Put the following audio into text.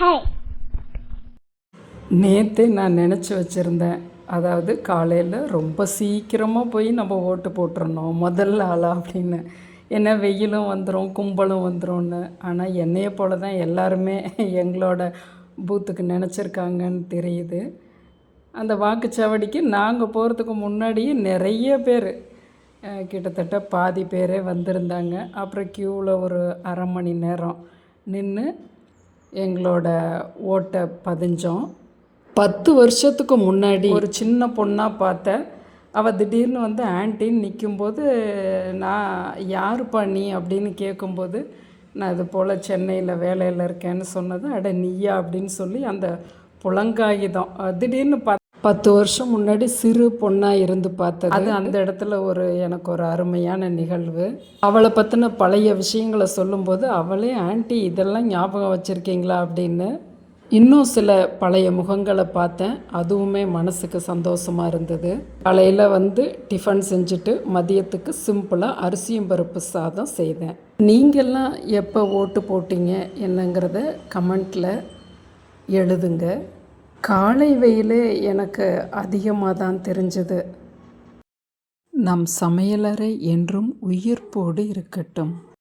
Hi. நேற்று நான் நினச்சி வச்சுருந்தேன், அதாவது காலையில் ரொம்ப சீக்கிரமாக போய் நம்ம ஓட்டு போட்டுறணும் முதல் ஆளாக அப்படின்னு. ஏன்னா வெயிலும் வந்துடும், கும்பலும் வந்துடும்னு. ஆனால் என்னையை போல தான் எல்லாருமே எங்களோட பூத்துக்கு நினச்சிருக்காங்கன்னு தெரியுது. அந்த வாக்குச்சாவடிக்கு நாங்கள் போகிறதுக்கு முன்னாடியே நிறைய பேர், கிட்டத்தட்ட பாதி பேரே வந்திருந்தாங்க. அப்புறம் க்யூவில் ஒரு அரை மணி நேரம் நின்று எங்களோட ஓட்டை பதிஞ்சோம். 10 வருஷத்துக்கு முன்னாடி ஒரு சின்ன பொண்ணாக பார்த்தேன். அவள் திடீர்னு வந்து ஆன்ட்டின்னு நிற்கும்போது, நான் யாருப்பா நீ அப்படின்னு கேட்கும்போது, நான் இது போல் சென்னையில் வேலையில் இருக்கேன்னு சொன்னது. அட நீயா அப்படின்னு சொல்லி அந்த புலங்காகிதம் திடீர்னு 10 வருஷம் முன்னாடி சிறு பொண்ணாக இருந்து பார்த்தது. அது அந்த இடத்துல எனக்கு ஒரு அருமையான நிகழ்வு. அவளை பற்றின பழைய விஷயங்களை சொல்லும்போது, அவளே ஆன்ட்டி இதெல்லாம் ஞாபகம் வச்சுருக்கீங்களா அப்படின்னு. இன்னும் சில பழைய முகங்களை பார்த்தேன். அதுவுமே மனசுக்கு சந்தோஷமாக இருந்தது. காலையில் வந்து டிஃபன் செஞ்சுட்டு மதியத்துக்கு சிம்பிளாக அரிசியும் பருப்பு சாதம் செய்தேன். நீங்கள்லாம் எப்போ ஓட்டு போட்டீங்க என்னங்கிறத கமெண்ட்டில் எழுதுங்க. காலை வெயிலே எனக்கு அதிகமாக தான் தெரிஞ்சது. நம் சமையலறை என்றும் உயிர்ப்போடு இருக்கட்டும்.